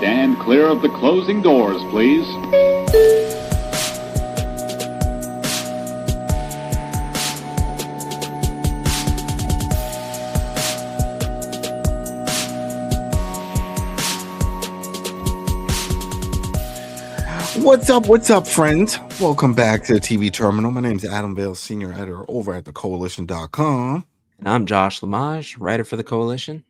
Stand clear of the closing doors, please. What's up, friends? Welcome back to the TV Terminal. My name is Adam Bale, Senior Editor over at thecoalition.com. And I'm Josh Lamage, writer for the Coalition.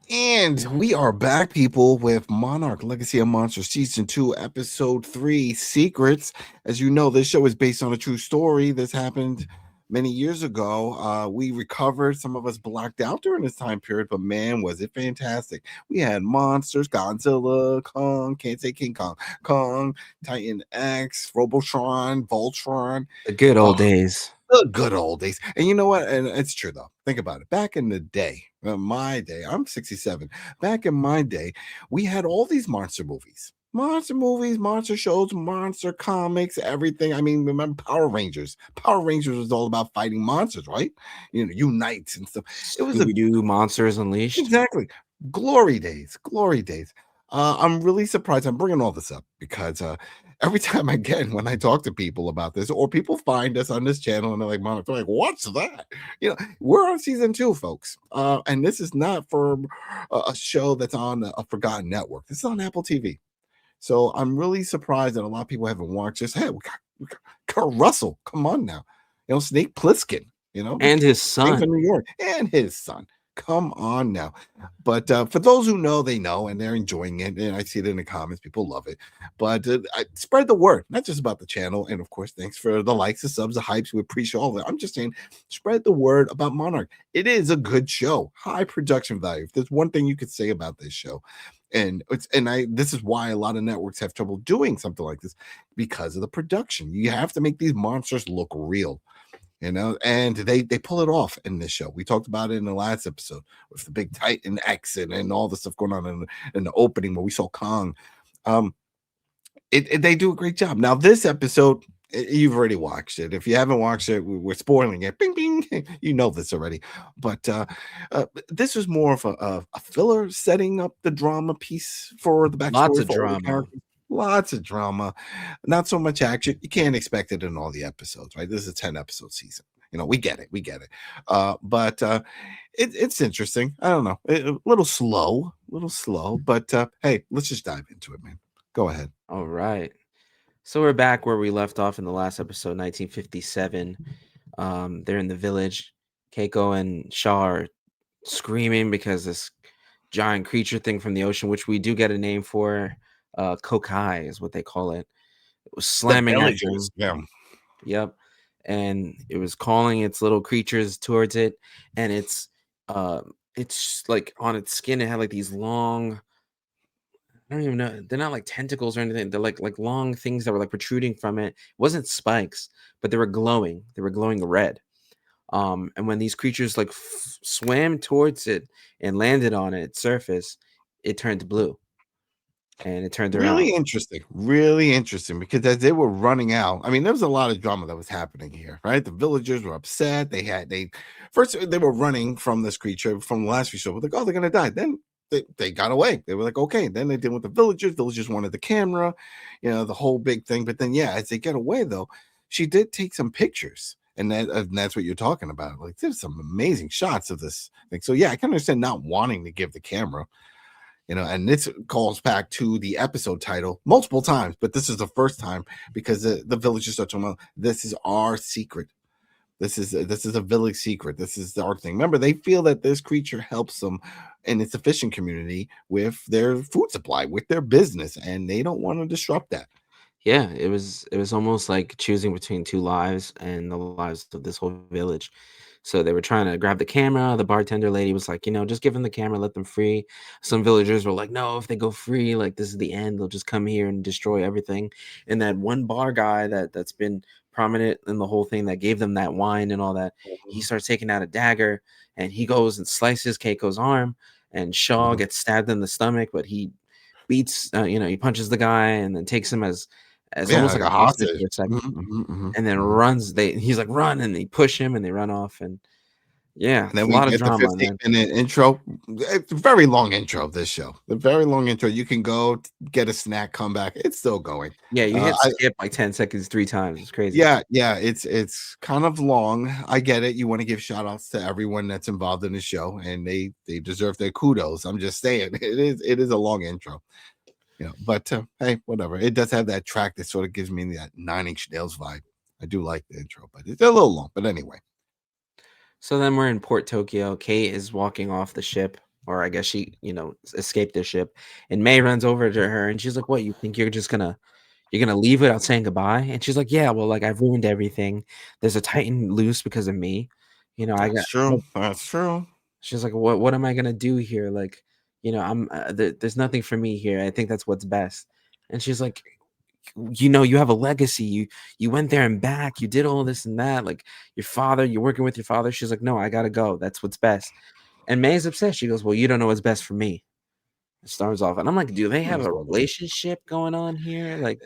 And we are back, people, with Monarch, Legacy of Monsters, Season 2, Episode 3, Secrets. As you know, this show is based on a true story. This happened many years ago. We recovered. Some of us blacked out during this time period, but man, was it fantastic. We had monsters, Godzilla, Kong, can't say King Kong, Titan X, Robotron, Voltron. The good old days. The good old days. And you know what? And it's true, though. Think about it. Back in the day, my day, I'm 67. Back in my day, we had all these monster movies, monster shows, monster comics, everything. I mean, remember Power Rangers? Power Rangers was all about fighting monsters, right? You know, Unite and stuff. It was Scooby-Doo, Monsters Unleashed. Exactly. Glory days. I'm really surprised. I'm bringing all this up because every time when I talk to people about this, or people find us on this channel and they're like, Monarch, they're like, what's that? You know, we're on Season 2, folks. And this is not for a show that's on a forgotten network. This is on Apple TV. So I'm really surprised that a lot of people haven't watched this. Hey, we got Russell. Come on now. You know, Snake Plissken, you know, and his son from New York, and his son. Come on now. But for those who know, they know, and they're enjoying it. And I see it in the comments. People love it. But spread the word, not just about the channel. And of course, thanks for the likes, the subs, the hypes. We appreciate all that. I'm just saying, spread the word about Monarch. It is a good show. High production value. If there's one thing you could say about this show, this is why a lot of networks have trouble doing something like this, because of the production. You have to make these monsters look real. You know, and they pull it off in this show. We talked about it in the last episode with the big Titan X and all the stuff going on in the opening where we saw Kong. They do a great job. Now, this episode, you've already watched it. If you haven't watched it, we're spoiling it. Bing, bing. You know this already. But this was more of a filler, setting up the drama piece for the backstory. Lots of drama. Lots of drama, not so much action. You can't expect it in all the episodes, right? This is a 10-episode season. You know, we get it. But it's interesting. I don't know, a little slow. But hey, let's just dive into it, man. Go ahead. All right. So we're back where we left off in the last episode, 1957. They're in the village. Keiko and Shaw are screaming because this giant creature thing from the ocean, which we do get a name for. Kokai is what they call it. It was slamming at them. Yeah. Yep. And it was calling its little creatures towards it. And it's like on its skin, it had like these long, I don't even know, they're not like tentacles or anything. They're like long things that were like protruding from it. It wasn't spikes, but they were glowing. They were glowing red. And when these creatures like swam towards it and landed on its surface, it turned blue. And it turned around. Really interesting, because as they were running out, I mean, there was a lot of drama that was happening here, right? The villagers were upset. They were running from this creature from the last few shows. Like, oh, they're gonna die. Then they got away. They were like, okay. Then they did with the villagers. Villagers wanted the camera, you know, the whole big thing. But then, yeah, as they get away, though, she did take some pictures, and that's what you're talking about. Like, there's some amazing shots of this thing. So yeah, I can understand not wanting to give the camera. You know, and this calls back to the episode title multiple times, but this is the first time because the villagers start talking about, this is our secret. This is a village secret. This is our thing. Remember, they feel that this creature helps them in its fishing community with their food supply, with their business, and they don't want to disrupt that. Yeah, it was almost like choosing between two lives and the lives of this whole village. So they were trying to grab the camera. The bartender lady was like, you know, just give them the camera, let them free. Some villagers were like, no, if they go free, like this is the end. They'll just come here and destroy everything. And that one bar guy that's been prominent in the whole thing that gave them that wine and all that, he starts taking out a dagger and he goes and slices Keiko's arm. And Shaw gets stabbed in the stomach, but he beats, he punches the guy and then takes him as almost like a hostage for a second, and then runs. He's like, run, and they push him and they run off. And Yeah, And then a we lot of get the drama, and then 15-minute intro. It's a very long intro of this show. The very long intro. You can go get a snack, come back. It's still going. yeah, you hit I skip like 10 seconds 3 times. It's crazy. yeah, it's kind of long. I get it. You want to give shout outs to everyone that's involved in the show, and they deserve their kudos. I'm just saying it is a long intro. But hey, whatever. It does have that track that sort of gives me that Nine Inch Nails vibe. I do like the intro, but it's a little long. But anyway. So then we're in Port Tokyo. Kate is walking off the ship, or I guess she, escaped the ship. And May runs over to her and she's like, "What, you think you're gonna leave without saying goodbye?" And she's like, "Yeah, well, like I've ruined everything. There's a Titan loose because of me. I got." That's true. That's true. She's like, "What am I gonna do here? Like, I'm there's nothing for me here. I think that's what's best." And she's like, you have a legacy. You went there and back. You did all this and that. Like your father, you're working with your father. She's like, "No, I gotta go. That's what's best." And May's upset. She goes, "Well, you don't know what's best for me." It starts off, and I'm like, "Do they have a relationship going on here? Like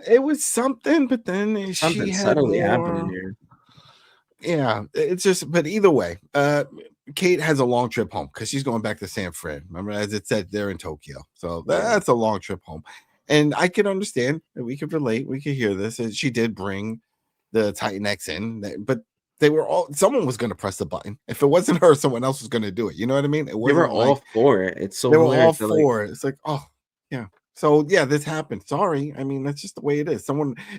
It was something, but then she something had subtly happening more. here." Yeah, it's just, but either way, Kate has a long trip home because she's going back to San Fran. Remember, as it said, they're in Tokyo, so that's a long trip home. And I can understand that we could relate. We could hear this. And she did bring the Titan X in, but they were all. Someone was going to press the button. If it wasn't her, someone else was going to do it. You know what I mean? It They were wasn't like all for it. It's so they were all hilarious. They're like, for it. It's like, oh, yeah. So yeah, this happened. Sorry. I mean, that's just the way it is.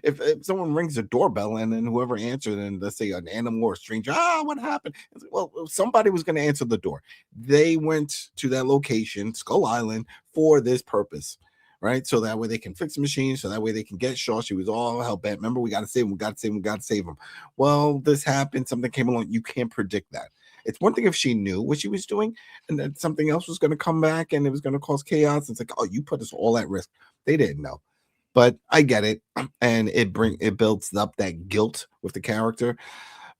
If someone rings the doorbell and then whoever answered, and let's say an animal or a stranger, what happened? It's like, well, somebody was going to answer the door. They went to that location, Skull Island, for this purpose. Right. So that way they can fix the machine. So that way they can get Shaw. She was all hell bent. Remember, we got to save him. We got to save him. We got to save him. Well, this happened. Something came along. You can't predict that. It's one thing if she knew what she was doing and that something else was going to come back and it was going to cause chaos. It's like, oh, you put us all at risk. They didn't know, but I get it, and it builds up that guilt with the character.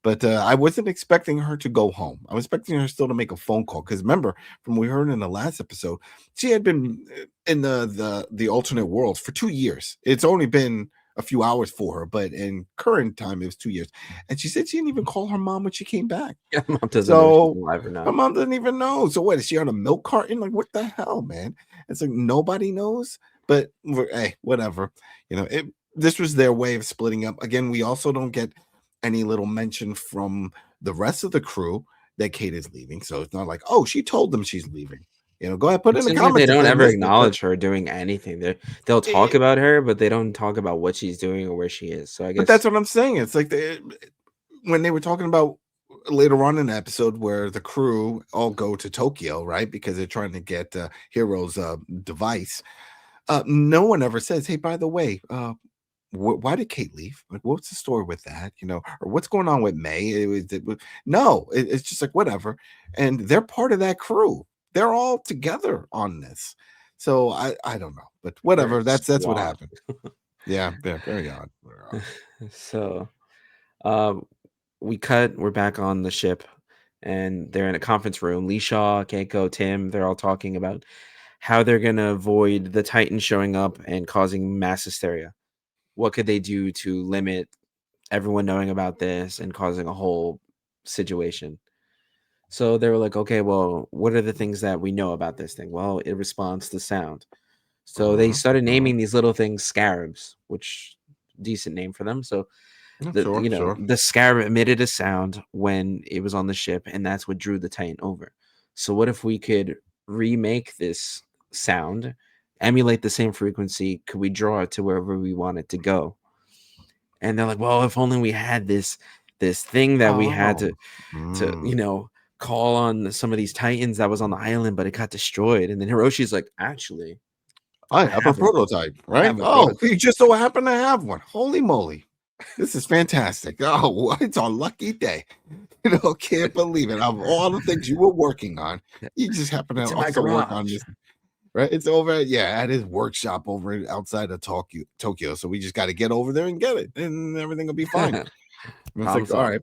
But I wasn't expecting her to go home. I was expecting her still to make a phone call because remember, from what we heard in the last episode, she had been in the alternate worlds for 2 years. It's only been a few hours for her, but in current time, it was 2 years. And she said she didn't even call her mom when she came back. "Yeah, mom doesn't know if she's So alive or my not." mom doesn't even know. So what is she on a milk carton? Like what the hell, man? It's like nobody knows. But hey, whatever. This was their way of splitting up. Again, we also don't get any little mention from the rest of the crew that Kate is leaving. So it's not like, oh, she told them she's leaving. Go ahead, put It in the seems like they comments if don't I ever missed it. But acknowledge her doing anything. They'll talk it, about her, but they don't talk about what she's doing or where she is. So I but guess that's what I'm saying. It's like when they were talking about later on in the episode where the crew all go to Tokyo, right? Because they're trying to get Hero's device. No one ever says, hey, by the way, why did Kate leave? Like, what's the story with that? Or what's going on with May? No, it's just like whatever. And they're part of that crew. They're all together on this. So I don't know, but they're whatever. a That's what squad. happened. Yeah, very odd. Very odd. So we're back on the ship and they're in a conference room. Lee Shaw, Keiko, Tim, they're all talking about how they're gonna avoid the Titans showing up and causing mass hysteria. What could they do to limit everyone knowing about this and causing a whole situation? So they were like, okay, well, what are the things that we know about this thing? Well, it responds to sound. So they started naming these little things scarabs, which decent name for them. So Sure. the scarab emitted a sound when it was on the ship, and that's what drew the Titan over. So what if we could remake this sound, emulate the same frequency? Could we draw it to wherever we want it to go? And they're like, well, if only we had this thing that we had Oh, to call on some of these Titans that was on the island, but it got destroyed. And then Hiroshi's like, actually, I I have a have one. prototype, I right? have a Oh, prototype. you just so happen to have one. Holy moly. This is fantastic. Oh, it's a lucky day. Can't believe it. Of all the things you were working on, you just happen to It's in my also work on garage. this, right? It's over, at his workshop over outside of Tokyo. So we just got to get over there and get it, and everything will be fine. And it's Problem like, all solved. right,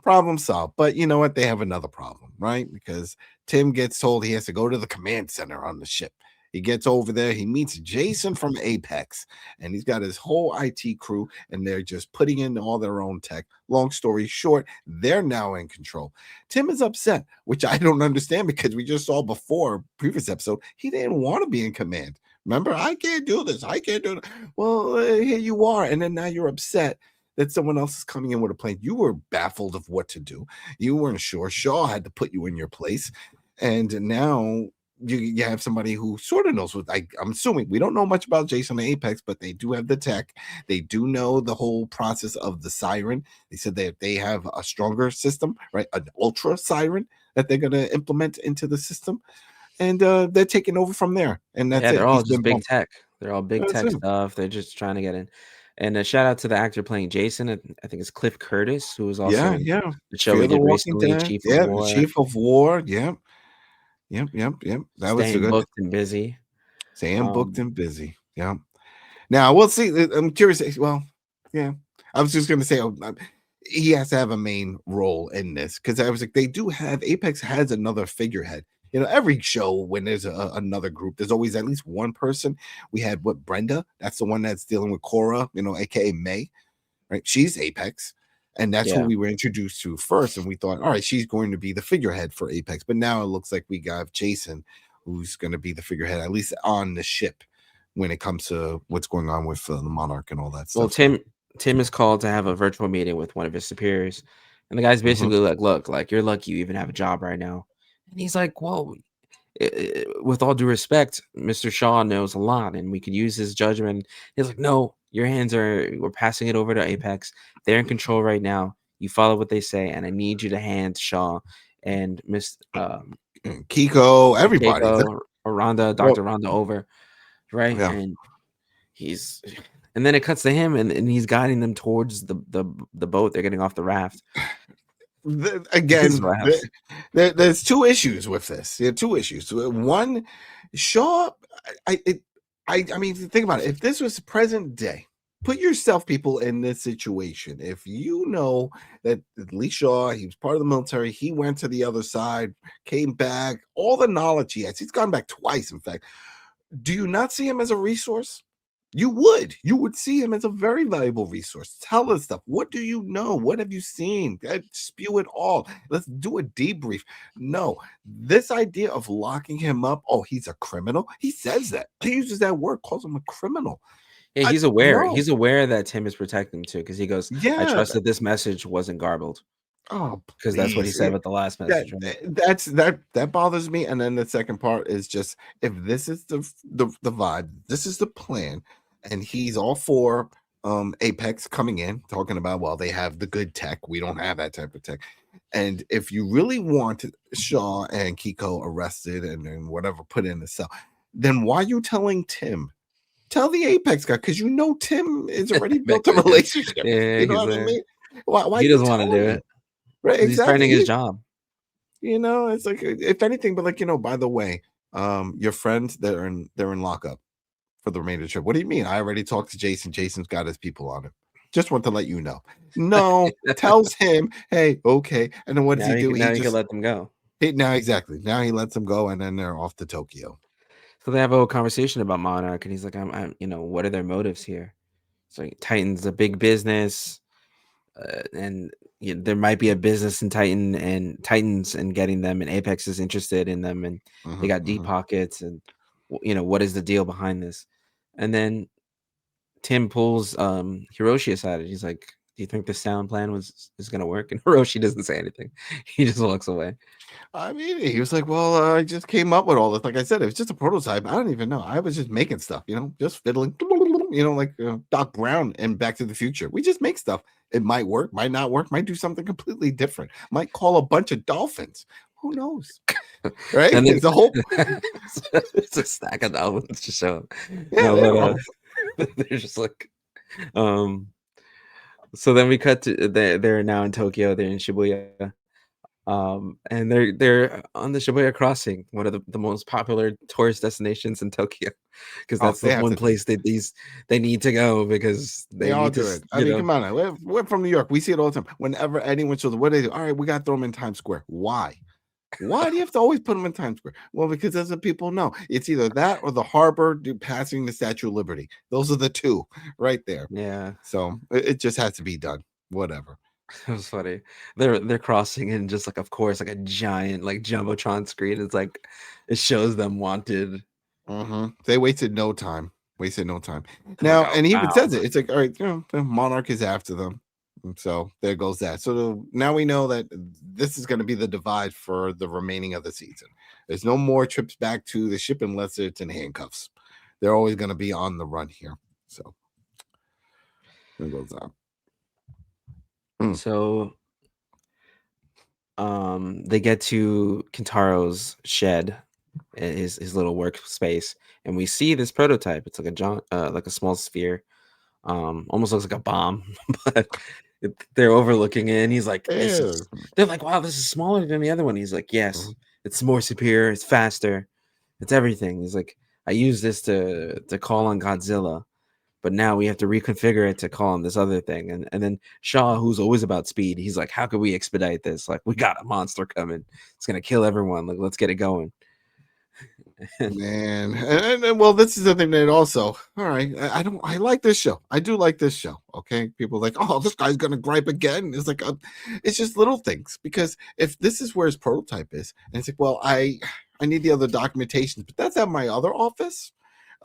problem solved. But you know what? They have another problem, right? Because Tim gets told he has to go to the command center on the ship. He gets over there. He meets Jason from Apex, and he's got his whole IT crew, and they're just putting in all their own tech. Long story short, they're now in control. Tim is upset, which I don't understand because we just saw before, previous episode, he didn't want to be in command. Remember, I can't do this. I can't do it. Well, here you are. And then now you're upset that someone else is coming in with a plan. You were baffled of what to do. You weren't sure. Shaw had to put you in your place. And now you have somebody who sort of knows what I'm assuming. We don't know much about Jason and Apex, but they do have the tech. They do know the whole process of the siren. They said that they have a stronger system, right? An ultra siren that they're going to implement into the system. And they're taking over from there. And that's it. They're all He's just been big tech. They're all big That's tech it. stuff. They're just trying to get in. And a shout out to the actor playing Jason. I think it's Cliff Curtis, who was also in the show Fear we the did Walking recently, Dead. Chief of Yeah, the War. Chief of War. Yep. That was Staying good. booked and busy. Staying booked and busy. Yeah. Now we'll see. I'm curious. Well, yeah. I was just going to say he has to have a main role in this because I was like, they do have Apex has another figurehead. You know, every show when there's another group, there's always at least one person. We had Brenda. That's the one that's dealing with Cora. You know, aka May. Right? She's Apex. And that's who we were introduced to first. And we thought, all right, she's going to be the figurehead for Apex. But now it looks like we got Jason, who's going to be the figurehead, at least on the ship, when it comes to what's going on with the Monarch and all that stuff. Well, Tim is called to have a virtual meeting with one of his superiors. And the guy's basically like, look, like, you're lucky you even have a job right now. And he's like, well, with all due respect, Mr. Shaw knows a lot and we could use his judgment. He's like, no, we're passing it over to Apex. They're in control right now. You follow what they say, and I need you to hand Shaw and Miss Keiko, everybody, Keiko, or Rhonda, Dr. Rhonda over, right? Yeah. And then it cuts to him, and he's guiding them towards the boat. They're getting off the raft. There's two issues with this. There are two issues. One, Shaw, I mean, think about it. If this was present day, put yourself, people, in this situation. If you know that Lee Shaw, he was part of the military, he went to the other side, came back, all the knowledge he has, he's gone back twice, in fact. Do you not see him as a resource? You would see him as a very valuable resource. Tell us stuff. What do you know? What have you seen? Spew it all. Let's do a debrief. No, this idea of locking him up. Oh, he's a criminal. He says that. He uses that word, calls him a criminal. Yeah, he's aware. He's aware that Tim is protecting him too, because he goes, I trust that this message wasn't garbled. Oh, because that's what he said with the last message. That bothers me. And then the second part is just, if this is the vibe, this is the plan, and he's all for Apex coming in, talking about, well, they have the good tech, we don't have that type of tech. And if you really want Shaw and Keiko arrested and whatever put in the cell, then why are you telling Tim? Tell the Apex guy, because you know Tim is already built a relationship. You know what I mean? Why he doesn't want to do it. Right, exactly. He's threatening his job. You know, it's like, if anything, but like, you know, by the way, your friends, they're in lockup for the remainder of the trip. What do you mean? I already talked to Jason. Jason's got his people on him. Just want to let you know. No, tells him, hey, okay. And then what does he do? Now he can let them go. Now he lets them go, and then they're off to Tokyo. So they have a whole conversation about Monarch, and he's like, I'm you know, what are their motives here? So Titan's a big business, and there might be a business in Titans and getting them, and Apex is interested in them, and they got deep pockets, and you know, what is the deal behind this? And then Tim pulls Hiroshi aside, and he's like, do you think the sound plan is gonna work? And Hiroshi doesn't say anything. He just walks away. I mean, he was like, well, I just came up with all this. Like I said, it was just a prototype. I don't even know. I was just making stuff, you know, just fiddling, you know, like Doc Brown and Back to the Future. We just make stuff. It might work, might not work, might do something completely different, might call a bunch of dolphins. Who knows? Right? And it's a whole it's a stack of dolphins to show. Yeah, they're just like so then we cut to they're now in Tokyo, they're in Shibuya. And they're on the Shibuya crossing, one of the most popular tourist destinations in Tokyo, because that's the one place that they need to go, because they all need do it. I mean, come on, we're from New York, we see it all the time. Whenever anyone shows up, what do they do? All right, we got to throw them in Times Square. Why? Why do you have to always put them in Times Square? Well, because as the people know, it's either that or the harbor passing the Statue of Liberty. Those are the two right there. Yeah, So it just has to be done. Whatever. it was funny. They're crossing in just like, of course, like a giant like jumbotron screen. It's like it shows them wanted. They wasted no time. Wasted no time. I'm like, Now, oh and he even wow. says it. It's like, all right, the Monarch is after them. And so there goes that. So now we know that this is going to be the divide for the remaining of the season. There's no more trips back to the ship unless it's in handcuffs. They're always going to be on the run here. So there goes that. So they get to Kentaro's shed, his little workspace, and we see this prototype. It's like a small sphere, almost looks like a bomb, but they're overlooking it, and he's like, they're like, wow, this is smaller than the other one. He's like, yes, it's more superior, it's faster, it's everything. He's like, I use this to call on Godzilla, but now we have to reconfigure it to call on this other thing. And then Shaw, who's always about speed, he's like, how could we expedite this? Like, we got a monster coming, it's gonna kill everyone, like, let's get it going. Man, and well, this is the thing that also, all right, I like this show. I do like this show. Okay, people are like, oh, this guy's gonna gripe again. It's like, it's just little things, because if this is where his prototype is, and it's like, well, I need the other documentations, but that's at my other office.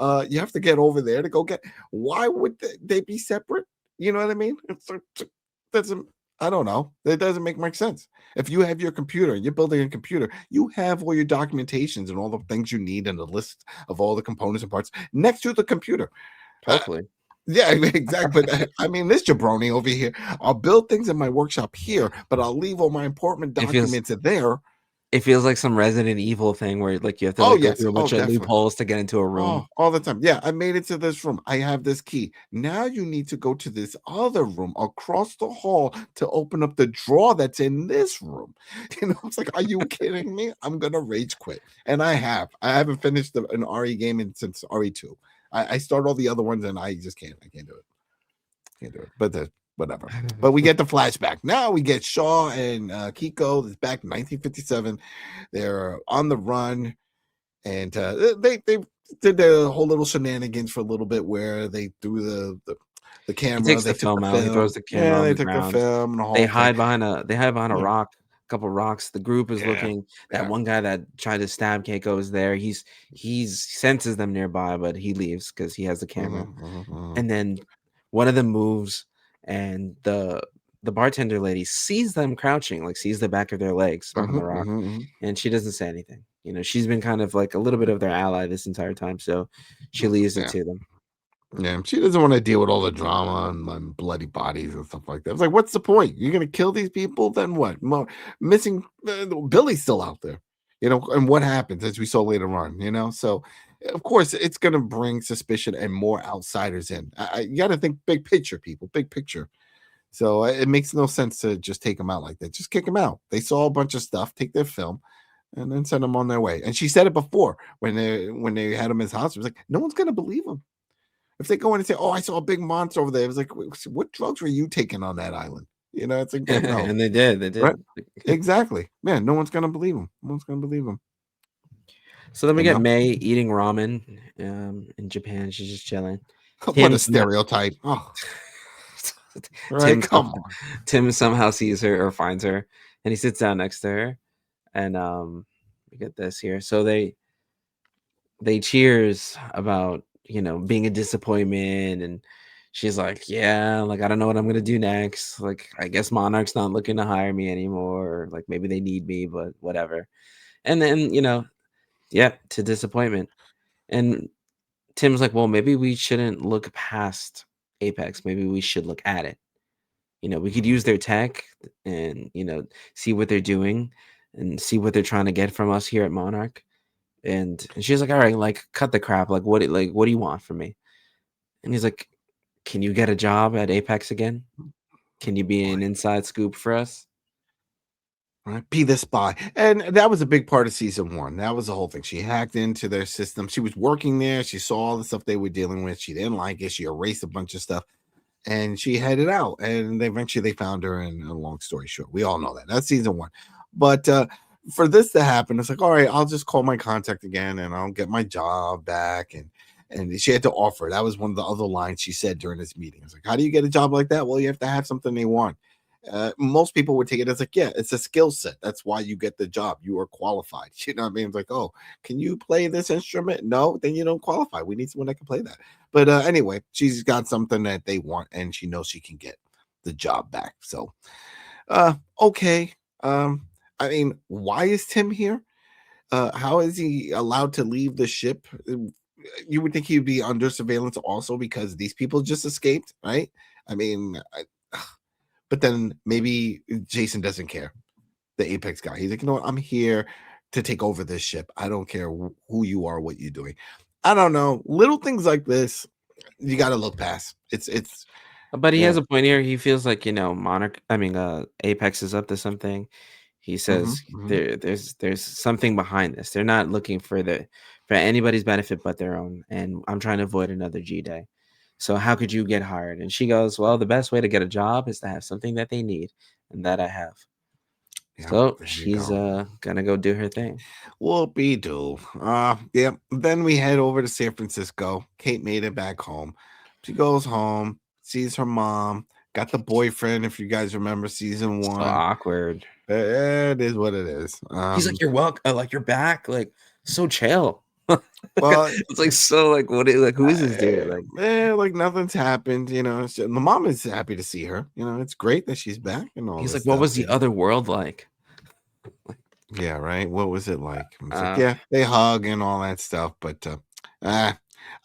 You have to get over there to go get. Why would they be separate? You know what I mean? It's like, doesn't. I don't know. That doesn't make much sense. If you have your computer, you're building a computer, you have all your documentations and all the things you need and the list of all the components and parts next to the computer. Hopefully. Yeah, exactly. But I mean, this jabroni over here, I'll build things in my workshop here, but I'll leave all my important documents there. It feels like some Resident Evil thing where like you have to go through a bunch of loopholes to get into a room. All the time. Yeah, I made it to this room. I have this key. Now you need to go to this other room across the hall to open up the drawer that's in this room. You know, it's like, are you kidding me? I'm gonna rage quit. And I haven't finished an RE game since RE2. I start all the other ones and I just can't. I can't do it. Can't do it. But whatever. But we get the flashback. Now we get Shaw and Keiko. It's back in 1957. They're on the run, and they did their whole little shenanigans for a little bit where they threw the camera. He takes the film out. He throws the camera on the ground. The film. And they hide behind a rock. A couple rocks. The group is looking. That one guy that tried to stab Keiko is there. He senses them nearby, but he leaves because he has the camera. And then one of them moves, and the bartender lady sees them crouching, like sees the back of their legs on the rock, and she doesn't say anything. You know, she's been kind of like a little bit of their ally this entire time, so she leaves it to them. Yeah, she doesn't want to deal with all the drama and bloody bodies and stuff like that. It's like, what's the point? You're gonna kill these people, then what? Missing Billy's still out there, you know. And what happens, as we saw later on, you know. So, of course, it's gonna bring suspicion and more outsiders in. You got to think big picture, people, big picture. So it makes no sense to just take them out like that. Just kick them out. They saw a bunch of stuff, take their film, and then send them on their way. And she said it before when they had him in his house. It was like, no one's gonna believe him. If they go in and say, "Oh, I saw a big monster over there," it was like, "What drugs were you taking on that island?" You know, it's like, no. And they did, right? Exactly. Man, no one's gonna believe him. No one's gonna believe him. So then we get May eating ramen in Japan. She's just chilling. What a stereotype! Oh, right, come on. Tim somehow sees her or finds her, and he sits down next to her, and we get this here. So they cheers about, you know, being a disappointment, and she's like, yeah, like, I don't know what I'm gonna do next. Like, I guess Monarch's not looking to hire me anymore, or like maybe they need me, but whatever. And then, you know, to disappointment. And Tim's like, well, maybe we shouldn't look past Apex. Maybe we should look at it. You know, we could use their tech and, you know, see what they're doing and see what they're trying to get from us here at Monarch. And she's like, all right, like, cut the crap. Like, what do you want from me? And he's like, can you get a job at Apex again? Can you be an inside scoop for us? Right, be the spy. And that was a big part of season 1. That was the whole thing. She hacked into their system. She was working there. She saw all the stuff they were dealing with. She didn't like it. She erased a bunch of stuff, and she headed out. And eventually they found her. And a long story short, we all know that. That's season 1. But for this to happen, it's like, all right, I'll just call my contact again and I'll get my job back. And she had to offer. That was one of the other lines she said during this meeting. It's like, how do you get a job like that? Well, you have to have something they want. Most people would take it as like, yeah, it's a skill set. That's why you get the job. You are qualified. You know what I mean? It's like, oh, can you play this instrument? No, then you don't qualify. We need someone that can play that. But anyway, she's got something that they want, and she knows she can get the job back. So, okay. I mean, why is Tim here? How is he allowed to leave the ship? You would think he'd be under surveillance also because these people just escaped, right? I mean, but then maybe Jason doesn't care. The Apex guy, he's like, you know what? I'm here to take over this ship. I don't care who you are, what you're doing. I don't know. Little things like this, you got to look past. It's. But he Yeah. has a point here. He feels like, Monarch. I mean, Apex is up to something. He says there's something behind this. They're not looking for anybody's benefit but their own. And I'm trying to avoid another G Day. So how could you get hired? And she goes, well, the best way to get a job is to have something that they need, and that I have. Yeah, So she's gonna go do her thing. Whoopie-doo. Yeah. Then we head over to San Francisco. Kate made it back home. She goes home, sees her mom, got the boyfriend, if you guys remember season So 1. awkward. It is what it is. He's like, you're welcome. Like, you're back. Like, so chill. Well, it's like, so like, what? Like, who is this dude? Like, like nothing's happened. The mom is happy to see her. It's great that she's back and all. He's this like, what stuff, was the other world like? Yeah, right. What was it like? It's like, yeah, they hug and all that stuff, but I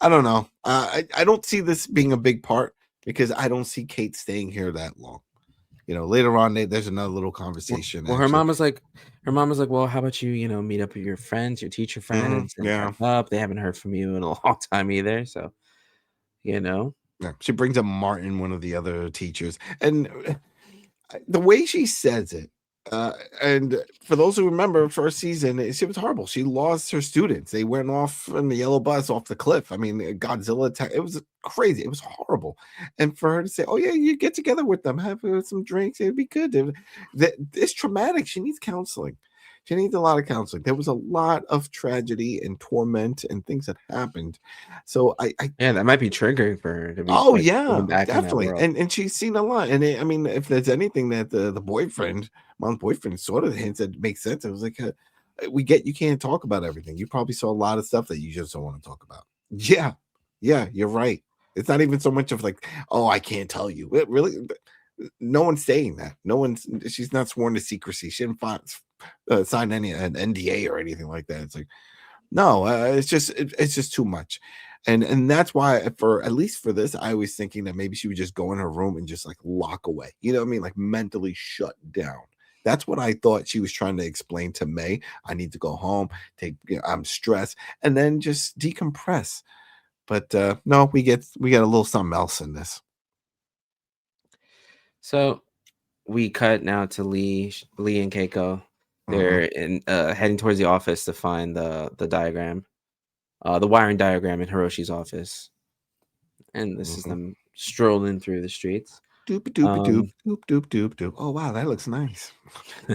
don't know. I don't see this being a big part because I don't see Kate staying here that long. Later on, there's another little conversation. Well, her mom was like, well, how about you, meet up with your friends, your teacher friends, and yeah. catch up. They haven't heard from you in a long time either, so Yeah, she brings up Martin, one of the other teachers, and the way she says it. And for those who remember, first season, it was horrible. She lost her students. They went off in the yellow bus off the cliff. I mean, Godzilla attack. It was crazy. It was horrible. And for her to say, "Oh yeah, you get together with them, have some drinks, it'd be good." It's traumatic. She needs counseling. She needs a lot of counseling. There was a lot of tragedy and torment and things that happened. So yeah, that might be triggering for her to be. Oh like, yeah, back definitely. in that world. And she's seen a lot. And I mean, if there's anything that the boyfriend, mom's boyfriend, sort of hints at makes sense. It was like, we get you can't talk about everything. You probably saw a lot of stuff that you just don't want to talk about. Yeah, you're right. It's not even so much of like, oh, I can't tell you. It really, no one's saying that. She's not sworn to secrecy. She didn't sign an NDA or anything like that. It's like, no, it's just too much. And that's why, for at least for this, I was thinking that maybe she would just go in her room and just like lock away. You know what I mean? Like mentally shut down. That's what I thought she was trying to explain to May. I need to go home, I'm stressed, and then just decompress. But no, we get a little something else in this. So we cut now to Lee and Keiko. They're heading towards the office to find the diagram, the wiring diagram in Hiroshi's office. And this is them strolling through the streets. Doop doop doop doop doop doop doop. Oh wow, that looks nice.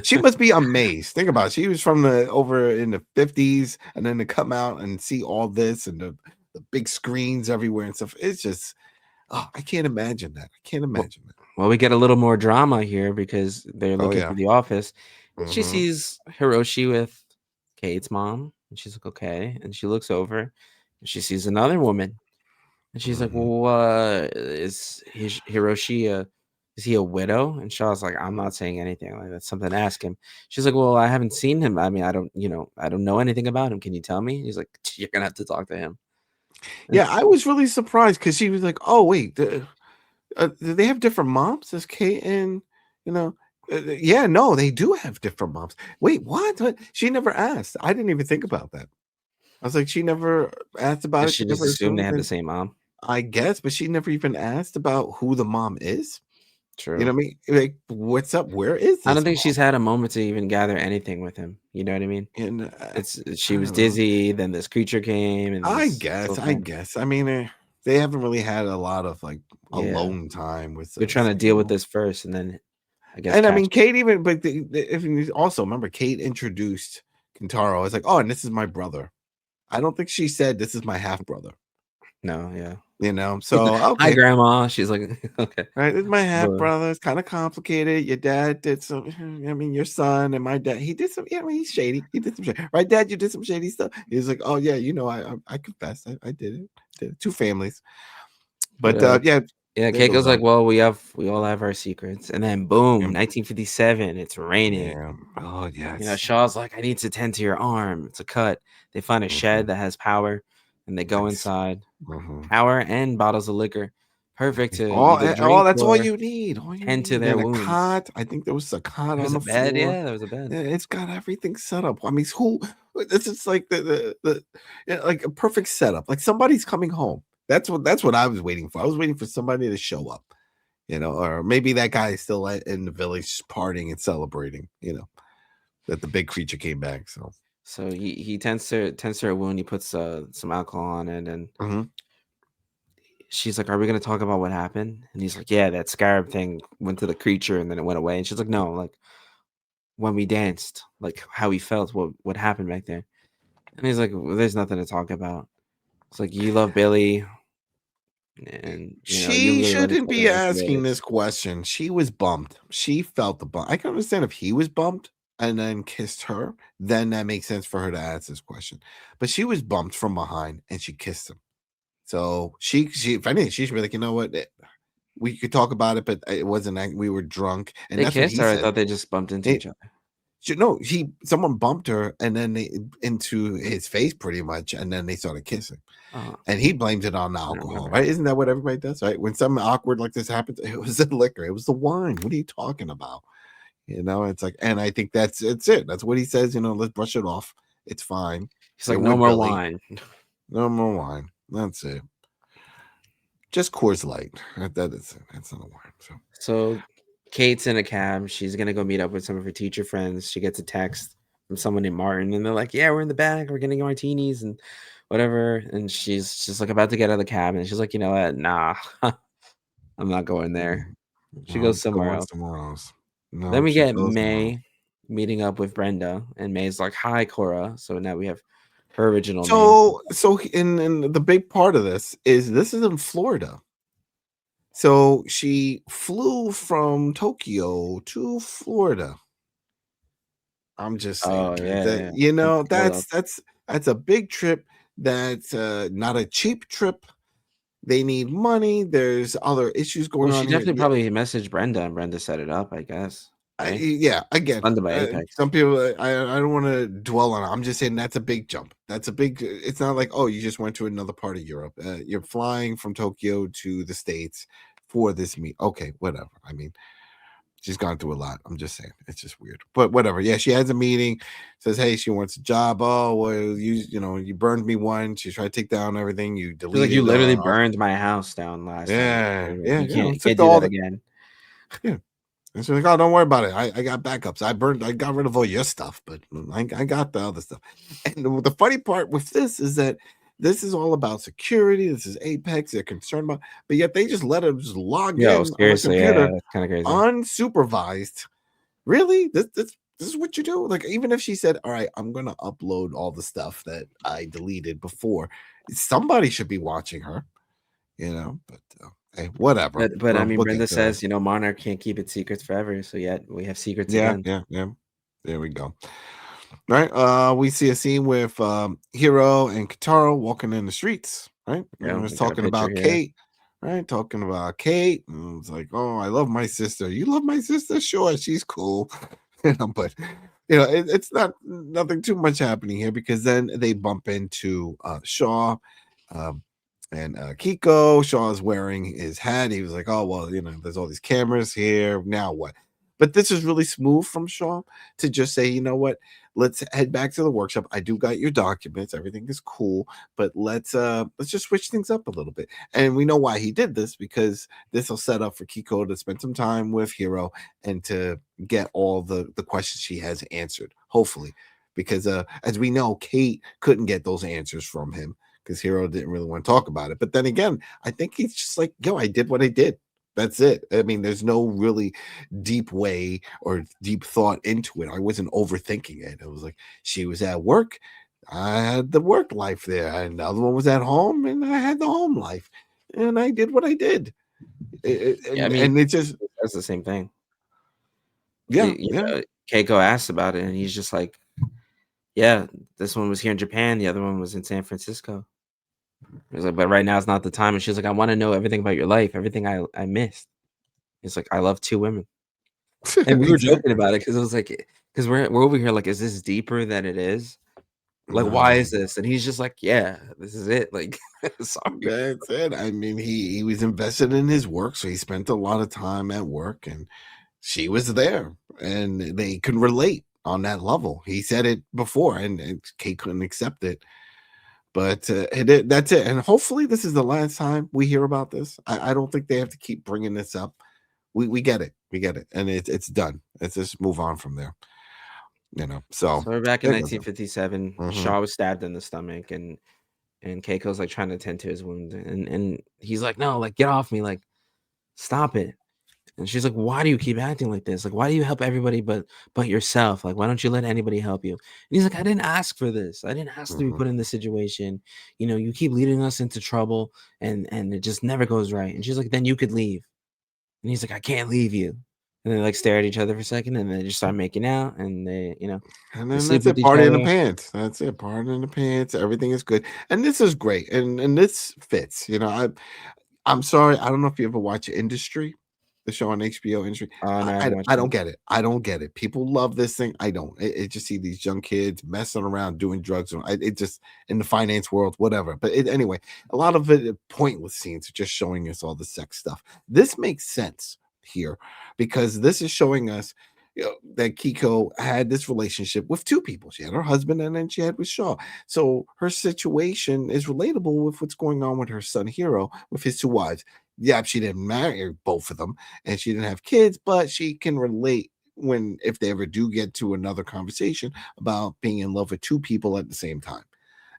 She must be amazed. Think about it. She was from over in the 50s, and then to come out and see all this and the big screens everywhere and stuff. It's just, I can't imagine that. I can't imagine that. Well, we get a little more drama here because they're looking for the office. She sees Hiroshi with Kate's mom, and she's like, okay. And she looks over, and she sees another woman. And she's like, well, is Hiroshi is he a widow? And Shaw's like, I'm not saying anything. Like, that's something to ask him. She's like, well, I haven't seen him. I mean, I don't know anything about him. Can you tell me? He's like, you're gonna have to talk to him. Yeah, I was really surprised because she was like, oh wait, do they have different moms? Does Kate and yeah, no, they do have different moms. Wait, what? She never asked. I didn't even think about that. I was like, she never asked about it. She just assumed they had the same mom. I guess, but she never even asked about who the mom is. True. You know what I mean? Like, what's up? Where is this? I don't think she's had a moment to even gather anything with him. You know what I mean? And she was dizzy. Then this creature came, and I guess. I mean, they haven't really had a lot of like alone time with. They're trying to deal with this first, and then I guess And I mean, catch. Kate even, but if you also remember, Kate introduced Kentaro. It's like, oh, and this is my brother. I don't think she said this is my half brother. No, yeah. So Hi, okay, grandma. She's like, okay. right. This is my half But brother. It's kind of complicated. Your dad did some. I mean, your son and my dad. He did some. Yeah, I mean, he's shady. He did some shady. Right, Dad? You did some shady stuff. He's like, oh yeah, I confess. I did it. Did it. Two families. But yeah, yeah, there goes Keiko's like, on. well, we all have our secrets. And then boom, Yeah. 1957, it's raining. Yeah. Oh yes. Shaw's like, I need to tend to your arm. It's a cut. They find a shed that has power and they go Nice. inside. Mhm. Power and bottles of liquor. Perfect to either All drink that's all or you need. All you tend to need. their Then a wounds. cot. I think there was a cot There's on a the bed. floor. Yeah, there was a bed. Yeah, it's got everything set up. I mean, who? This is like the like a perfect setup. Like somebody's coming home. That's what I was waiting for. I was waiting for somebody to show up, or maybe that guy is still in the village partying and celebrating. That the big creature came back. So he tends to her wound. He puts some alcohol on it, and Mhm. she's like, "Are we gonna talk about what happened?" And he's like, "Yeah, that scarab thing went to the creature, and then it went away." And she's like, "No, like when we danced, like how he felt, what happened back there." And he's like, well, "There's nothing to talk about." It's like you love Billy, and you She really love each shouldn't other. be Let's do asking this. this question. She was bumped. She felt the bump. I can understand if he was bumped and then kissed her, then that makes sense for her to ask this question. But she was bumped from behind and she kissed him. So she if anything, she should be like, you know what? We could talk about it, but it wasn't we were drunk. And They that's what kissed, he or I said. thought they just bumped into It, each other. no, someone bumped her and then into his face pretty much, and then they started kissing. Oh, And he blames it on the I don't alcohol, remember. right? Isn't that what everybody does, right? When something awkward like this happens, it was the liquor, it was the wine. What are you talking about? It's like, and I think it's it. That's what he says. Let's brush it off. It's fine. He's like, They're "No with more Billy. wine." No more wine. That's it. Just Coors Light. That is it. That's not a wine. So Kate's in a cab. She's gonna go meet up with some of her teacher friends. She gets a text from someone named Martin, and they're like, "Yeah, we're in the back. We're getting martinis and whatever." And she's just like about to get out of the cab, and she's like, "You know what? Nah, I'm not going there." She I'm goes somewhere going else. somewhere else. Then No, we she get goes somewhere else. May meeting up with Brenda, and May's like, "Hi, Cora." So now we have her original name. So in the big part of this is in Florida. So she flew from Tokyo to Florida. I'm just saying, Oh guys, yeah, that yeah. And hold up. that's a big trip. That's not a cheap trip. They need money. There's other issues Well, going she on here. definitely probably messaged Brenda, and Brenda set it up, I guess. Right? Yeah, It's again, funded by Apex. some people, I don't want to dwell on it. I'm just saying that's a big jump. That's a big. It's not like, oh, you just went to another part of Europe. You're flying from Tokyo to the States for this meet. Okay, whatever. I mean, she's gone through a lot. I'm just saying it's just weird, but whatever. Yeah, she has a meeting. Says, hey, she wants a job. Oh, well, you burned me one. She tried to take down everything. You She's like, "You deleted. literally burned my house down last time. Yeah, yeah, You can't took do all that the again." yeah. And she's like, oh, don't worry about it. I got backups. I got rid of all your stuff, but I got the other stuff. And the funny part with this is that this is all about security. This is Apex. They're concerned about, but yet they just let her just log Yo, in on the seriously, yeah, computer that's kind of crazy. unsupervised. Really? This is what you do? Like, even if she said, all right, I'm gonna upload all the stuff that I deleted before, somebody should be watching her, but hey, whatever. But I mean, We'll Brenda get to that. says, Monarch can't keep its secrets forever, so yet we have secrets Yeah, again. yeah, yeah. There we go. Right. We see a scene with Hiro and Kentaro walking in the streets. Right. Yeah, And we was got a talking picture about here. Kate. Right. Talking about Kate. And it's like, oh, I love my sister. You love my sister? Sure, she's cool. But it's nothing too much happening here, because then they bump into Shaw. Um, and Keiko. Shaw's wearing his hat. He was like, oh, well, there's all these cameras here. Now what? But this is really smooth from Shaw to just say, you know what? Let's head back to the workshop. I do got your documents. Everything is cool, but let's just switch things up a little bit. And we know why he did this, because this will set up for Keiko to spend some time with Hiro and to get all the questions she has answered, hopefully. Because as we know, Kate couldn't get those answers from him, because Hiro didn't really want to talk about it. But then again, I think he's just like, yo, I did what I did. That's it. I mean, there's no really deep way or deep thought into it. I wasn't overthinking it. It was like she was at work, I had the work life there, and the other one was at home, and I had the home life, and I did what I did. Yeah, I mean, And it just that's the same thing. yeah, yeah. Keiko asked about it, and he's just like, "Yeah, this one was here in Japan, the other one was in San Francisco." He's like, "But right now is not the time." And she's like, "I want to know everything about your life, everything I missed." He's like, "I love 2 women," and we were joking Exactly. about it because it was like, because we're over here like, "Is this deeper than it is? Like, why No. is this?" And he's just like, "Yeah, this is it." Like, sorry. That's it. I mean, he was invested in his work, so he spent a lot of time at work, and she was there, and they could relate on that level. He said it before, and Kate couldn't accept it, but that's it. And hopefully, this is the last time we hear about this. I don't think they have to keep bringing this up. We get it, and it's done. Let's just move on from there. So So we're back in there goes. 1957. Mhm. Shaw was stabbed in the stomach, and Keiko's like trying to tend to his wound, and he's like, "No, like get off me, like stop it." And she's like, "Why do you keep acting like this? Like, why do you help everybody but yourself? Like, why don't you let anybody help you?" And he's like, "I didn't ask for this. I didn't ask to be Mhm. put in this situation. You keep leading us into trouble, and it just never goes right." And she's like, "Then you could leave." And he's like, "I can't leave you." And they like stare at each other for a second, and they just start making out, and And they then sleep that's with it. each Party in the other. pants. That's it. Party in the pants. Everything is good, and this is great, and this fits. I'm sorry. I don't know if you ever watch Industry, the show on HBO. Industry. Oh no, I haven't watched I it. don't get it. I don't get it. People love this thing. I don't. It just see these young kids messing around doing drugs. And it just in the finance world, whatever. But anyway, a lot of it pointless scenes, just showing us all the sex stuff. This makes sense here because this is showing us that Kiko had this relationship with two people. She had her husband, and then she had with Shaw. So her situation is relatable with what's going on with her son Hero, with his two wives. Yeah, she didn't marry both of them, and she didn't have kids, but she can relate when if they ever do get to another conversation about being in love with two people at the same time.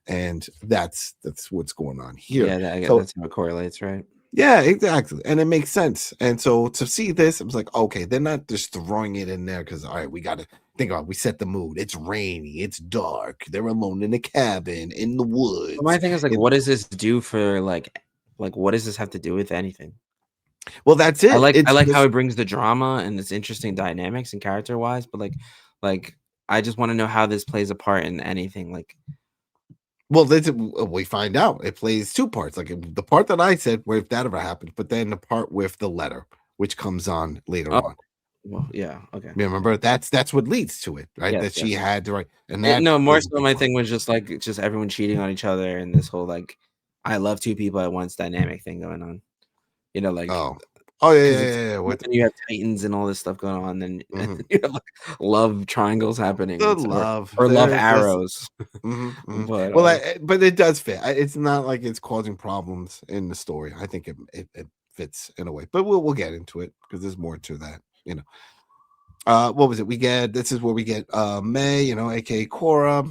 And that's what's going on here. Yeah, I get So that's how it correlates, right? yeah, exactly. And it makes sense. And so to see this, I was like, okay, they're not just throwing it in there because all right, we gotta think about it. We set the mood. It's rainy, it's dark, they're alone in a cabin in the But my woods. thing is like, what does this do for like what does this have to do with anything? Well, that's I it. like I It's like how just it brings the drama and it's interesting dynamics and character wise, but like I just want to know how this plays a part in anything. Like, well, we find out it plays two parts. Like the part that I said, where if that ever happens, but then the part with the letter, which comes on later oh, on. well, yeah, okay, Remember, that's what leads to it, right? yes, That she yes. had to write, and that No, more plays a so big my part. thing was just like just everyone cheating on each other and this whole like I love two people at once dynamic thing going on. Like Oh, oh yeah, because yeah, it's yeah, yeah. With then you have titans and all this stuff going on, and mhm. you have like love triangles happening, The and love, or love they're just arrows, mhm, mhm. but Well, but it does fit. It's not like it's causing problems in the story. I think it fits in a way, but we'll get into it because there's more to that. What was it? We get this is where we get May, aka Cora,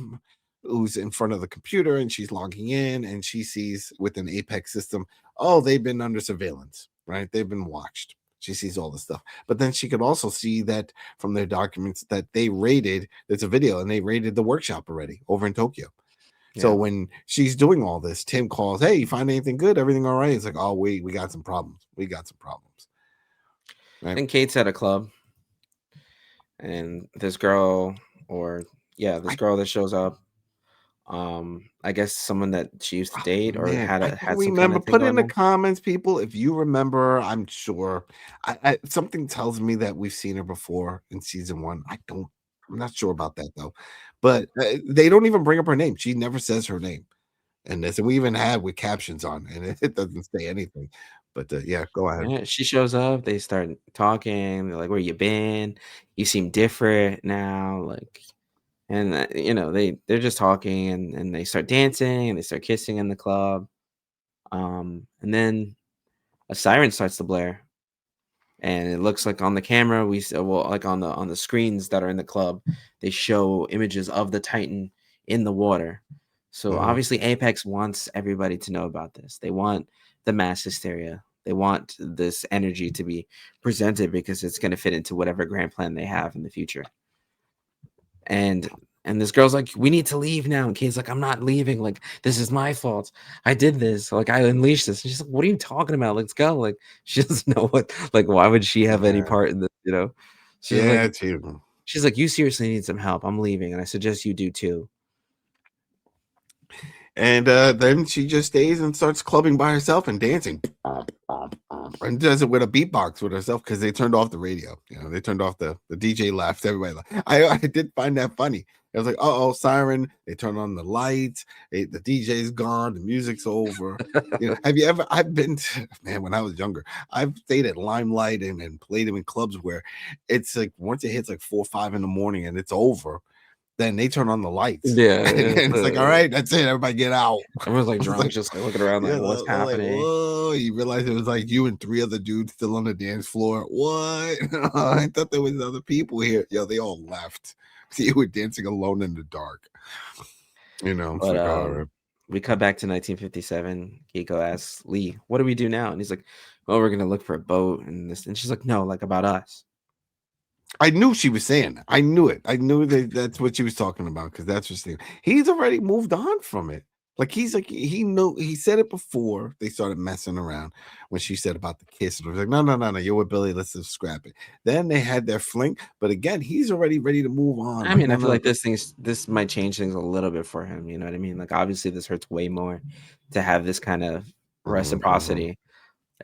who's in front of the computer and she's logging in and she sees with an Apex system, oh, they've been under surveillance, right? They've been watched. She sees all this stuff. But then she could also see that from their documents that they raided, there's a video and they raided the workshop already over in Tokyo. So yeah. when she's doing all this, Tim calls, hey, you find anything good? Everything all right? It's like, oh, wait, we got some problems. We got some problems. Right. And Kate's at a club, and this girl, or yeah, this I girl that shows up, I guess someone that she used to Oh, date or man, I don't had some kind remember. of thing Put in going the on. comments, people, if you remember. I'm sure. Something tells me that we've seen her before in season one. I'm not sure about that though. But they don't even bring up her name. She never says her name. And this, and we even had with captions on, and it doesn't say anything. But yeah, go ahead. Yeah, she shows up, they start talking, they're like, "Where you been? You seem different now." Like, and they're just talking, and they start dancing and they start kissing in the club. And then a siren starts to blare, and it looks like on the camera well, like on the screens that are in the club, they show images of the Titan in the water. So Mhm. obviously Apex wants everybody to know about this. They want the mass hysteria. They want this energy to be presented because it's going to fit into whatever grand plan they have in the future. And this girl's like, we need to leave now. And Kate's like, I'm not leaving. Like, this is my fault. I did this. Like, I unleashed this. And she's like, what are you talking about? Let's go. Like, she doesn't know what, like, why would she have any part in this, you know? She's like, Yeah, too. she's like, you seriously need some help. I'm leaving. And I suggest you do too. And then she just stays and starts clubbing by herself and dancing. And does it with a beatbox with herself because they turned off the radio. You know, they turned off the DJ left. Everybody left. I did find that funny. I was like, uh-oh, siren. They turn on the lights. The DJ's gone. The music's over. You know, have you ever, I've been to, man, when I was younger, I've stayed at Limelight and played them in clubs where it's like once it hits like 4 or 5 in the morning and it's over, then they turn on the lights. Yeah. And it's like, all right, that's it. Everybody get out. Everyone's like drunk, just like looking around, like, Yeah, what's they're like, happening? whoa, you realize it was like you and 3 other dudes still on the dance floor. What? I thought there was other people here. Yo, they all left. See, you were dancing alone in the dark. You know, it's But, like, all right. we cut back to 1957. Keiko asks Lee, what do we do now? And he's like, well, we're going to look for a boat. And this, and she's like, no, like about us. I knew she was saying that. I knew it. I knew that's what she was talking about because that's what he's already moved on from it. Like he's like he knew he said it before they started messing around when she said about the kiss. It was like, no, you're with Billy. Let's just scrap it. Then they had their fling, but again, he's already ready to move on. I mean, I feel like this might change things a little bit for him. You know what I mean? Like obviously, this hurts way more to have this kind of reciprocity.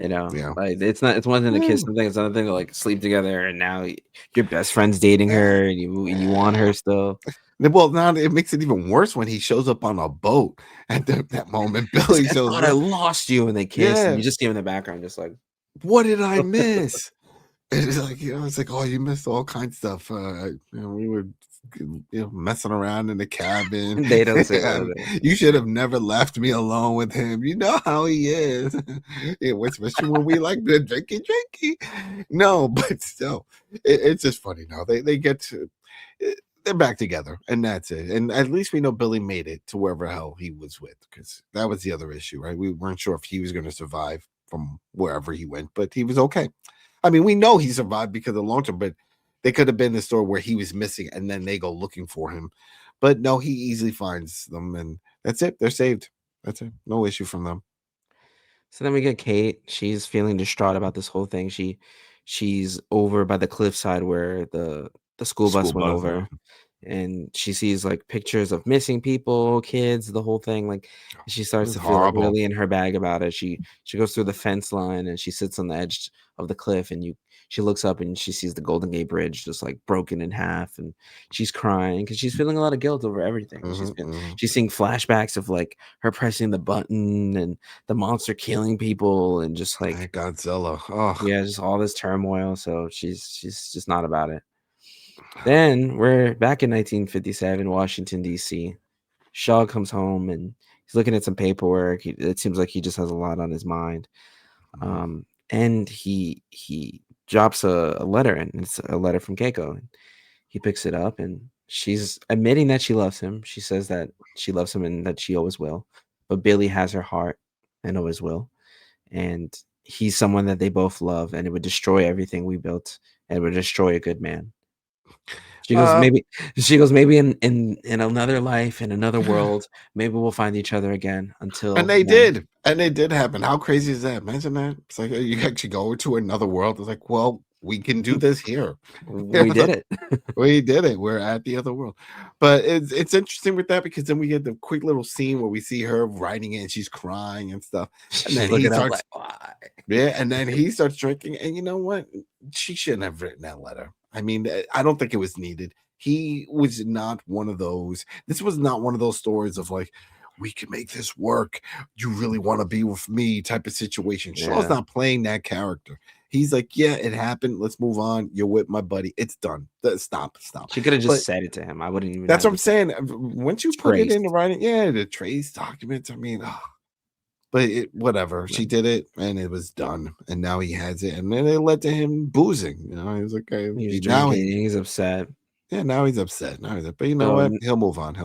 You know, like it's one thing to kiss something, it's another thing to like sleep together, and now your best friend's dating her, and you want her still. Well, now it makes it even worse when he shows up on a boat at that moment. Billy shows up. I lost you, and they kiss, and you just see him in the background, just like, what did I miss? It's like, you know, it's like, oh, you missed all kinds of stuff. You know, we were, you know, messing around in the cabin. They don't say that. You should have never left me alone with him. You know how he is. Yeah, especially when we like the drinky. No, but still, it's just funny now. They get to, they're back together, and that's it. And at least we know Billy made it to wherever hell he was with, because that was the other issue, right? We weren't sure if he was going to survive from wherever he went, but he was okay. I mean, we know he survived because of the long term, but they could have been the story where he was missing and then they go looking for him. But no, he easily finds them, and that's it. They're saved. That's it. No issue from them. So then we get Kate. She's feeling distraught about this whole thing. She's over by the cliffside where the school bus went over. And she sees like pictures of missing people, kids, the whole thing. Like she starts to feel like really in her bag about it. She goes through the fence line and she sits on the edge of the cliff, and she looks up and she sees the Golden Gate Bridge just like broken in half, and she's crying because she's feeling a lot of guilt over everything. She's seeing flashbacks of like her pressing the button and the monster killing people and just like Godzilla. Oh yeah, just all this turmoil. So she's just not about it. Then we're back in 1957, Washington, D.C. Shaw comes home and he's looking at some paperwork. It seems like he just has a lot on his mind. And he drops a letter, and it's a letter from Keiko. He picks it up, and she's admitting that she loves him. She says that she loves him and that she always will. But Billy has her heart and always will. And he's someone that they both love, and it would destroy everything we built, and it would destroy a good man. She goes, maybe in another life, in another world, maybe we'll find each other again. And they did happen. How crazy is that? Imagine that. It's like you actually go to another world. It's like, well, we can do this here. We did it. We did it. We're at the other world. But it's interesting with that because then we get the quick little scene where we see her writing it and she's crying and stuff. And then he starts, why? Yeah, and then he starts drinking. And you know what? She shouldn't have written that letter. I mean, I don't think it was needed. He was not one of those. This was not one of those stories of like, we can make this work. You really want to be with me type of situation. Yeah. Shaw's not playing that character. He's like, yeah, it happened. Let's move on. You're with my buddy. It's done. Stop. She could have just said it to him. I wouldn't even. That's what I'm saying. Once you put it in the writing, yeah, the trace documents. I mean, but whatever. She did it, and it was done. And now he has it, and then it led to him boozing. You know, he was like, okay, he's upset. Yeah, now he's upset. But you know what? He'll move on.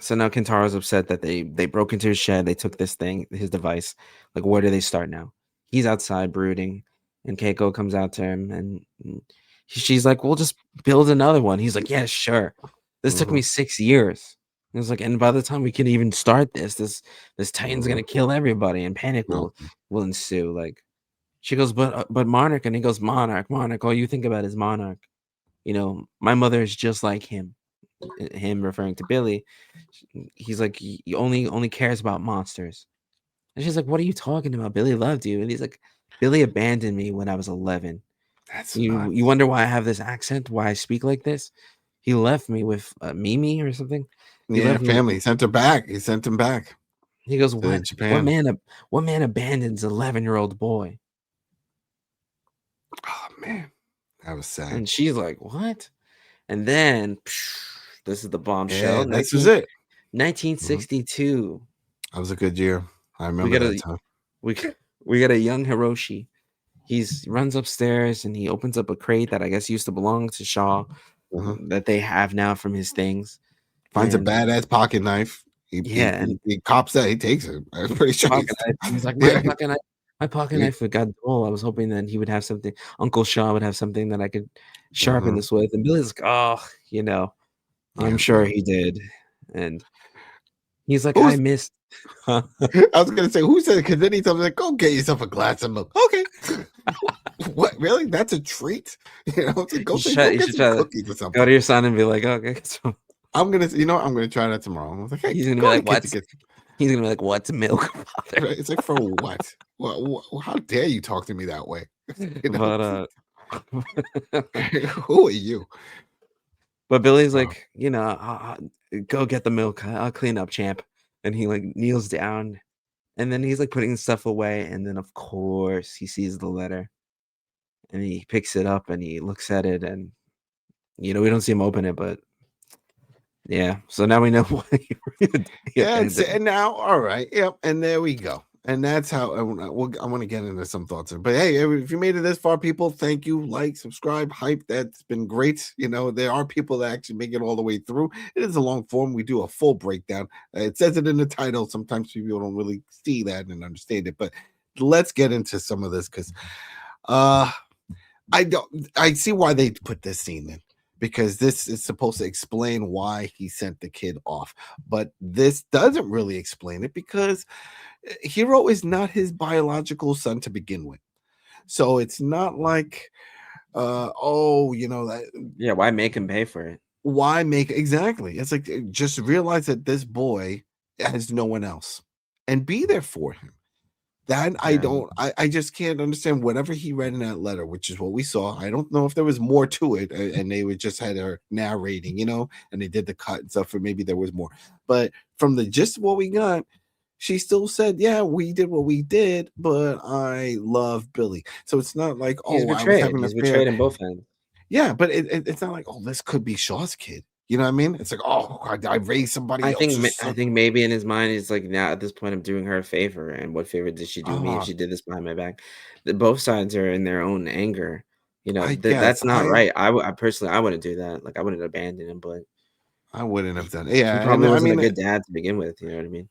So now Kentaro's upset that they broke into his shed. They took this thing, his device. Like, where do they start now? He's outside brooding, and Keiko comes out to him, and she's like, "We'll just build another one." He's like, "Yeah, sure." This took me 6 years. It was like, and by the time we can even start this Titan's gonna kill everybody, and panic will ensue. Like, she goes, but Monarch, and he goes, Monarch, Monarch. All you think about is Monarch. You know, my mother is just like him. Him referring to Billy. He's like, he only cares about monsters. And she's like, what are you talking about? Billy loved you. And he's like, Billy abandoned me when I was 11. That's You nuts. wonder why I have this accent? Why I speak like this? He left me with Mimi or something. He Yeah, left me. family. He sent her back. He sent him back He goes, to what? Japan. What man abandons an 11-year-old boy? Oh man, that was sad. And she's like, what? And then this is the bombshell. Yeah, this was it. 1962. That was a good year. I remember We got that time. we got a young Hiroshi. He runs upstairs and he opens up a crate that I guess used to belong to Shaw, that they have now from his things. Finds a And badass pocket knife. He cops that. He takes it. I'm pretty sure. He's like, my pocket knife with Godzilla. I was hoping that he would have something. Uncle Shaw would have something that I could sharpen this with. And Billy's like, oh, you know, I'm sure he did. And he's like, I missed. I was gonna say, who said it? Because then he told me, like, go get yourself a glass of milk. Okay. What, really? That's a treat? You know, like, go get some cookies or something. Go to your son and be like, okay. So I'm gonna try that tomorrow. I was like, hey, he's gonna be like, what? He's gonna be like, what's milk, father? It's like, for what? How dare you talk to me that way? You know? But who are you? But Billy's like, you know, I'll go get the milk. I'll clean up, champ. And he like kneels down, and then he's like putting stuff away, and then of course he sees the letter, and he picks it up and he looks at it, and you know, we don't see him open it, but yeah. So now we know why. And now, all right, yep, and there we go. And that's how I want to get into some thoughts. But hey, if you made it this far, people, thank you. Like, subscribe, hype. That's been great. You know, there are people that actually make it all the way through. It is a long form. We do a full breakdown. It says it in the title. Sometimes people don't really see that and understand it. But let's get into some of this, because I see why they put this scene in, because this is supposed to explain why he sent the kid off. But this doesn't really explain it, because Hiro is not his biological son to begin with. So it's not like, yeah, why make him pay for it? Why make exactly? It's like, just realize that this boy has no one else and be there for him. That I just can't understand whatever he read in that letter, which is what we saw. I don't know if there was more to it, and they would just had her narrating, you know, and they did the cut and stuff, or maybe there was more. But from the gist of what we got, she still said, yeah, we did what we did, but I love Billy. So it's not like, he's betrayed. He's betrayed in both ends. Yeah, but it's not like, oh, this could be Shaw's kid. You know what I mean? It's like, oh, I raised somebody else. I think maybe in his mind, it's like, now at this point, I'm doing her a favor. And what favor did she do me if she did this behind my back? Both sides are in their own anger. You know, that's not right. I personally, I wouldn't do that. Like, I wouldn't abandon him, but I wouldn't have done it. Yeah, he probably wasn't a good dad to begin with. You know what I mean?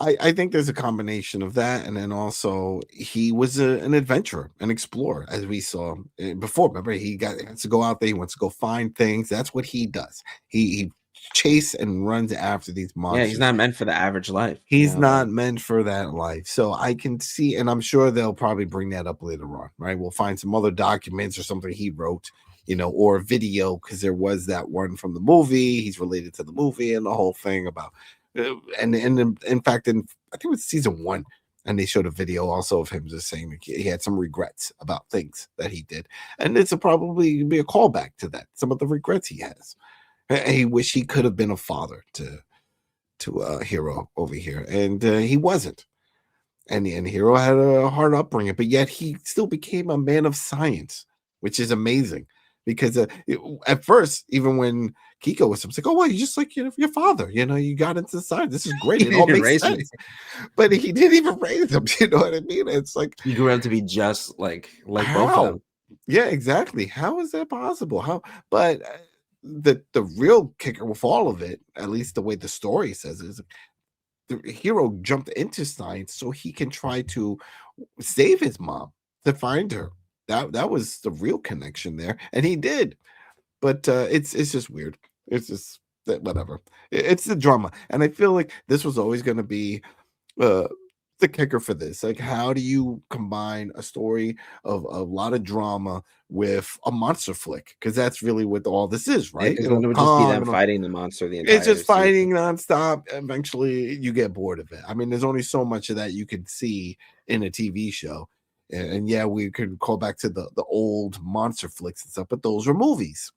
I think there's a combination of that, and then also he was an adventurer, an explorer, as we saw before. Remember, he has to go out there. He wants to go find things. That's what he does. He chases and runs after these monsters. Yeah, he's not meant for the average life. He's not meant for that life. So I can see, and I'm sure they'll probably bring that up later on, right? We'll find some other documents or something he wrote, you know, or a video, because there was that one from the movie. He's related to the movie and the whole thing about. And in fact, I think it was season 1, and they showed a video also of him just saying he had some regrets about things that he did, and it's probably be a callback to that, some of the regrets he has. He wish he could have been a father to Hiro over here, and he wasn't. And Hiro had a hard upbringing, but yet he still became a man of science, which is amazing. Because at first, even when Keiko was like, oh, well, you just like your father, you know, you got into science. This is great. It all makes sense. But he didn't even raise him. You know what I mean? It's like he grew up to be just like both of them. Yeah, exactly. How is that possible? How? But the real kicker with all of it, at least the way the story says, is the hero jumped into science so he can try to save his mom, to find her. That was the real connection there, and he did. But it's just weird. It's just whatever. It's the drama, and I feel like this was always going to be uh, the kicker for this. Like, how do you combine a story of a lot of drama with a monster flick? Because that's really what all this is, right? Because then it would just be them Kong, fighting the monster the entire it's just season. fighting nonstop. Eventually, you get bored of it. I mean, there's only so much of that you can see in a TV show. And yeah, we could call back to the old monster flicks and stuff, but those were movies.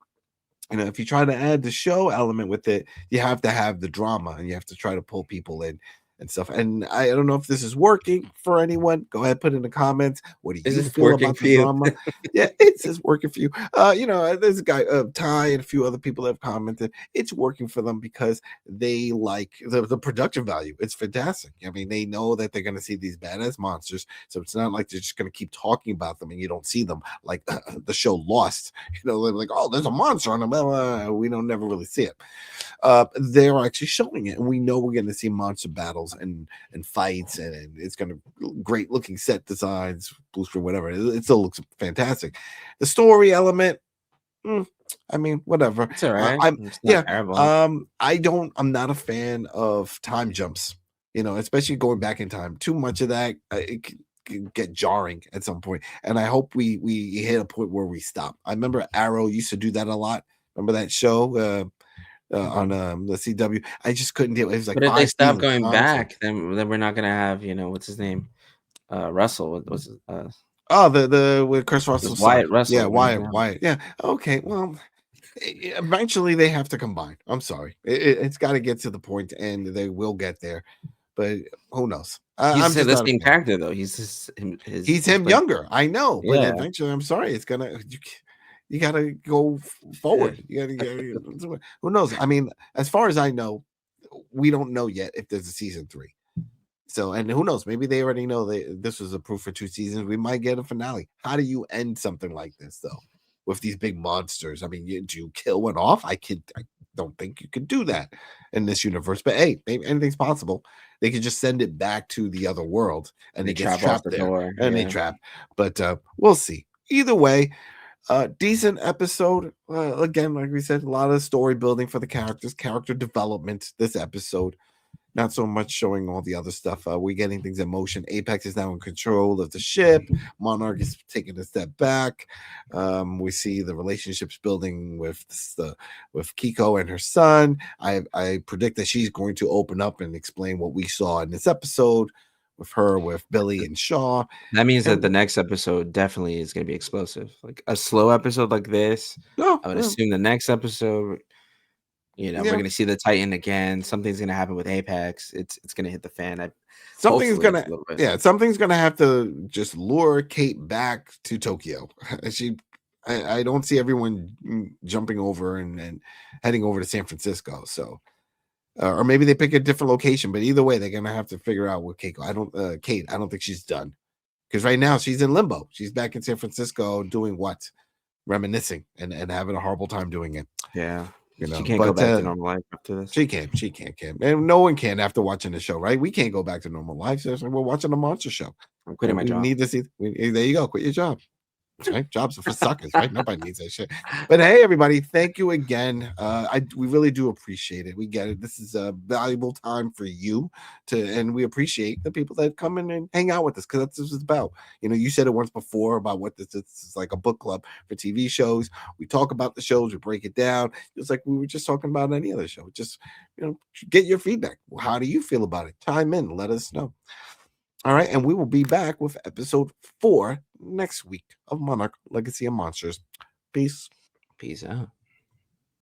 You know, if you try to add the show element with it, you have to have the drama, and you have to try to pull people in and stuff. And I don't know if this is working for anyone. Go ahead, put in the comments. What do Is you this feel working about for the you? drama? Yeah, it's just working for you. You know, there's a guy, Ty, and a few other people have commented. It's working for them because they like the production value. It's fantastic. I mean, they know that they're going to see these badass monsters, so it's not like they're just going to keep talking about them and you don't see them, like the show Lost. You know, they're like, oh, there's a monster on them. We don't never really see it. They're actually showing it, and we know we're going to see monster battles and fights, and it's going to great looking set designs, blue screen, whatever. It still looks fantastic. The story element, I mean, whatever. It's all right. It's not Yeah. terrible. I'm not a fan of time jumps. You know, especially going back in time. Too much of that, it can get jarring at some point. And I hope we hit a point where we stop. I remember Arrow used to do that a lot. Remember that show? On the CW, I just couldn't deal. It was like, But if they stop going constantly. back, then we're not gonna have, what's his name? Russell. What was it? Oh, the with Chris Russell's Wyatt son. Russell. Yeah, We're not gonna Wyatt. Yeah. Okay. Well, eventually they have to combine. I'm sorry. It's got to get to the point, and they will get there. But who knows? He's I'm the just not a same fan. character though. He's He's him younger. I know, but Yeah. eventually, I'm sorry. It's gonna. You got to go forward. You gotta, who knows? I mean, as far as I know, we don't know yet if there's a season 3. So, and who knows? Maybe they already know this was approved for 2 seasons. We might get a finale. How do you end something like this, though, with these big monsters? I mean, do you kill one off? I don't think you could do that in this universe. But hey, maybe anything's possible. They could just send it back to the other world, and it gets trapped there, and they trap. But we'll see. Either way, decent episode. Again, like we said, a lot of story building for the characters, character development. This episode. Not so much showing all the other stuff. We're getting things in motion. Apex is now in control of the ship. Monarch is taking a step back. We see the relationships building with Keiko and her son. I predict that she's going to open up and explain what we saw in this episode with her, with Billy and Shaw. That means that the next episode definitely is going to be explosive. Like a slow episode like this, I would assume the next episode, we're going to see the Titan again. Something's going to happen with Apex. It's going to hit the fan. Something's going to have to just lure Cate back to Tokyo. I don't see everyone jumping over and heading over to San Francisco. So, or maybe they pick a different location. But either way, they're going to have to figure out what Cate. I don't think she's done, because right now she's in limbo. She's back in San Francisco doing what? Reminiscing and having a horrible time doing it. Yeah. She can't go back to normal life after this. She can't. And no one can after watching the show, right? We can't go back to normal life. So we're watching a monster show. I'm quitting my job. Need to see. There you go. Quit your job. Right? Jobs are for suckers, right? Nobody needs that shit. But hey, everybody, thank you again. We really do appreciate it. We get it. This is a valuable time for you and we appreciate the people that come in and hang out with us, because that's what it's about. You said it once before about what this is like, a book club for TV shows. We talk about the shows, we break it down. It's like we were just talking about any other show. Just get your feedback. How do you feel about it? Chime in, let us know. All right, and we will be back with episode 4 next week of Monarch Legacy of Monsters. Peace. Peace out.